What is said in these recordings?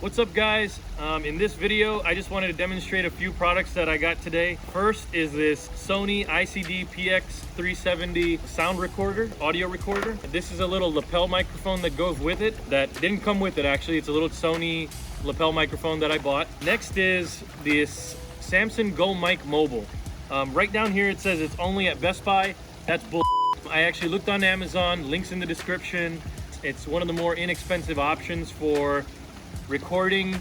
What's up guys? In this video I just wanted to demonstrate a few products that I got today. First is this Sony ICD-PX370 sound recorder, audio recorder. This is a little lapel microphone that goes with it, that didn't come with it actually. It's a little Sony lapel microphone that I bought. Next is this Samson Go Mic Mobile. Right down here it says it's only at Best Buy. That's bull. I actually looked on Amazon, links in the description. It's one of the more inexpensive options for recording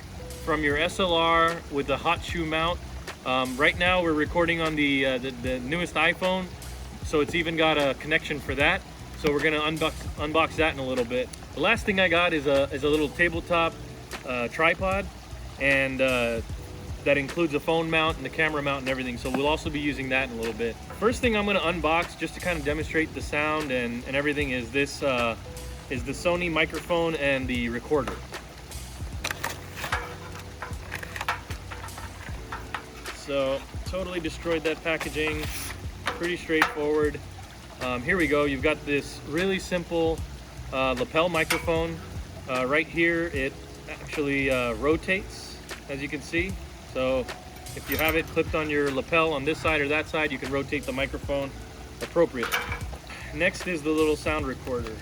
from your SLR with the hot shoe mount. Right now we're recording on the newest iPhone, so it's even got a connection for that. So we're gonna unbox that in a little bit. The last thing I got is a little tabletop tripod, and that includes a phone mount and the camera mount and everything. So we'll also be using that in a little bit. First thing I'm gonna unbox, just to kind of demonstrate the sound and everything, is this is the Sony microphone and the recorder. So totally destroyed that packaging, pretty straightforward. Here we go. You've got this really simple lapel microphone. Right here it actually rotates, as you can see. So if you have it clipped on your lapel on this side or that side, you can rotate the microphone appropriately. Next is the little sound recorder.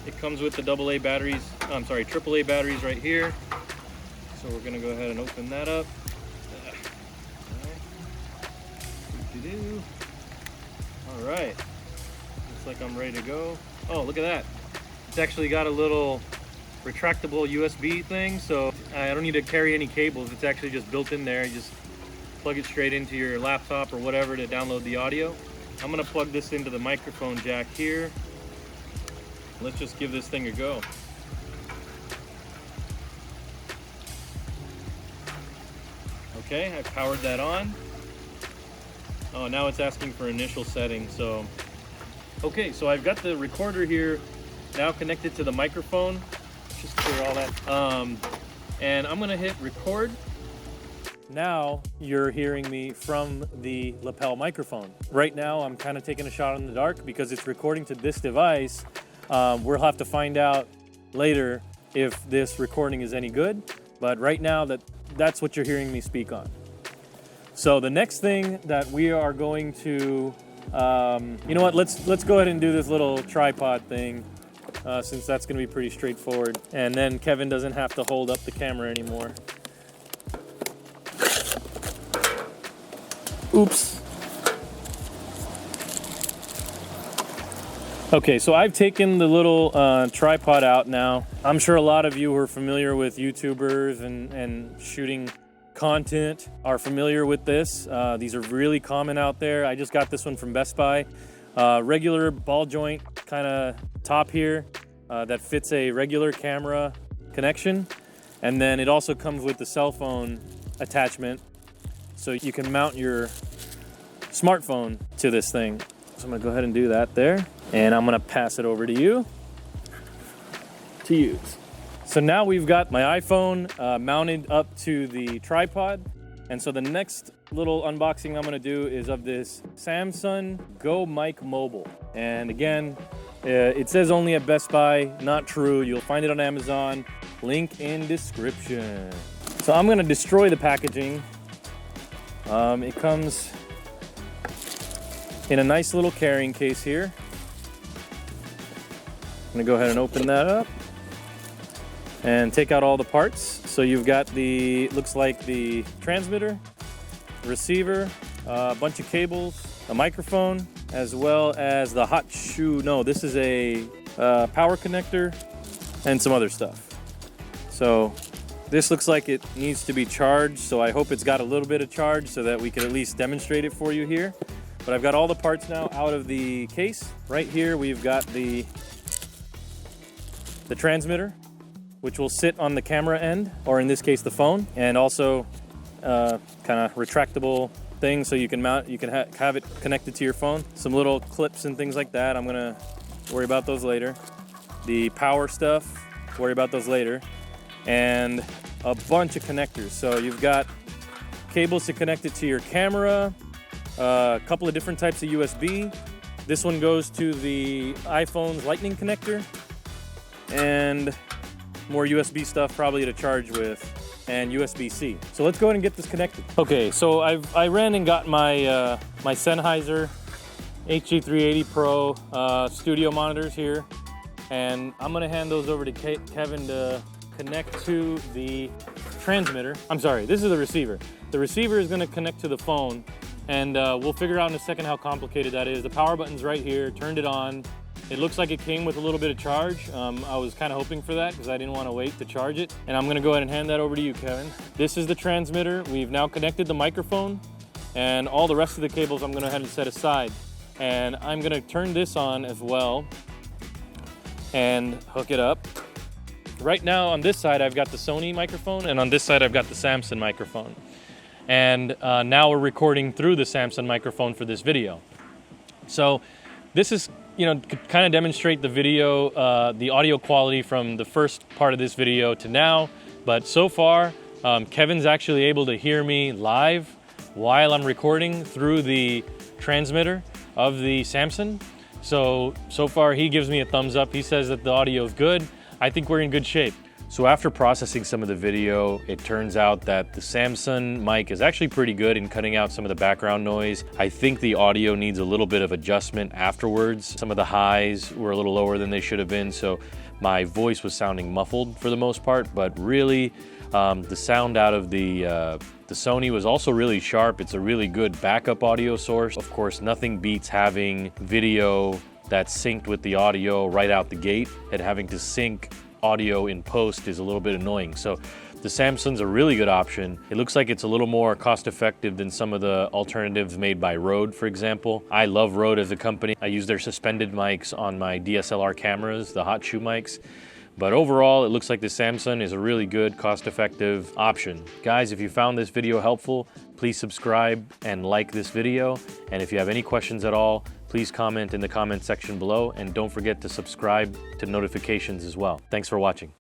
It comes with the AAA batteries, AAA batteries right here. So we're gonna go ahead and open that up. All right, looks like I'm ready to go. Oh, look at that. It's actually got a little retractable USB thing, so I don't need to carry any cables. It's actually just built in there. You just plug it straight into your laptop or whatever to download the audio. I'm gonna plug this into the microphone jack here. Let's just give this thing a go. Okay, I've powered that on. Oh, now it's asking for initial settings. So, okay, so I've got the recorder here now connected to the microphone. Just clear all that. And I'm gonna hit record. Now you're hearing me from the lapel microphone. Right now I'm kind of taking a shot in the dark because it's recording to this device. We'll have to find out later if this recording is any good, but right now that's what you're hearing me speak on. So the next thing that we are going to, you know what, let's go ahead and do this little tripod thing, since that's going to be pretty straightforward, and then Kevin doesn't have to hold up the camera anymore. Oops. Okay, so I've taken the little tripod out now. I'm sure a lot of you who are familiar with YouTubers and shooting content are familiar with this. These are really common out there. I just got this one from Best Buy. Regular ball joint kind of top here that fits a regular camera connection. And then it also comes with the cell phone attachment, so you can mount your smartphone to this thing. So I'm gonna go ahead and do that there. And I'm gonna pass it over to you to use. So now we've got my iPhone mounted up to the tripod. And so the next little unboxing I'm gonna do is of this Samson Go Mic Mobile. And again, it says only at Best Buy, not true. You'll find it on Amazon, link in description. So I'm gonna destroy the packaging. It comes in a nice little carrying case here. I'm gonna go ahead and open that up and take out all the parts. So you've got the, looks like the transmitter, receiver, a bunch of cables, a microphone, as well as the hot shoe. No, this is a power connector and some other stuff. So this looks like it needs to be charged. So I hope it's got a little bit of charge so that we can at least demonstrate it for you here. But I've got all the parts now out of the case. Right here we've got the transmitter, which will sit on the camera end, or in this case the phone, and also kind of retractable thing so you can mount, you can have it connected to your phone. Some little clips and things like that. I'm gonna worry about those later. The power stuff, worry about those later. And a bunch of connectors. So you've got cables to connect it to your camera, a couple of different types of USB. This one goes to the iPhone's Lightning connector, and more USB stuff probably to charge with, and USB-C. So let's go ahead and get this connected. Okay, so I ran and got my my Sennheiser HG380 Pro studio monitors here, and I'm gonna hand those over to Kevin to connect to the transmitter. I'm sorry, this is the receiver. The receiver is gonna connect to the phone, and we'll figure out in a second how complicated that is. The power button's right here, turned it on. It looks like it came with a little bit of charge. I was kind of hoping for that because I didn't want to wait to charge it. And I'm gonna go ahead and hand that over to you, Kevin. This is the transmitter. We've now connected the microphone, and all the rest of the cables I'm gonna go ahead and set aside. And I'm gonna turn this on as well and hook it up. Right now on this side, I've got the Sony microphone, and on this side, I've got the Samson microphone. And now we're recording through the Samson microphone for this video. So this is, you know, to kind of demonstrate the video, the audio quality from the first part of this video to now. But so far, Kevin's actually able to hear me live while I'm recording through the transmitter of the Samson. So far he gives me a thumbs up. He says that the audio is good. I think we're in good shape. So after processing some of the video, it turns out that the Samson mic is actually pretty good in cutting out some of the background noise. I think the audio needs a little bit of adjustment afterwards. Some of the highs were a little lower than they should have been, so my voice was sounding muffled for the most part, but really the sound out of the Sony was also really sharp. It's a really good backup audio source. Of course, nothing beats having video that's synced with the audio right out the gate, and having to sync audio in post is a little bit annoying. So the Samson's a really good option. It looks like it's a little more cost effective than some of the alternatives made by Rode, for example. I love Rode as a company. I use their suspended mics on my DSLR cameras, the hot shoe mics. But overall, it looks like the Samson is a really good, cost-effective option. Guys, if you found this video helpful, please subscribe and like this video. And if you have any questions at all, please comment in the comment section below, and don't forget to subscribe to notifications as well. Thanks for watching.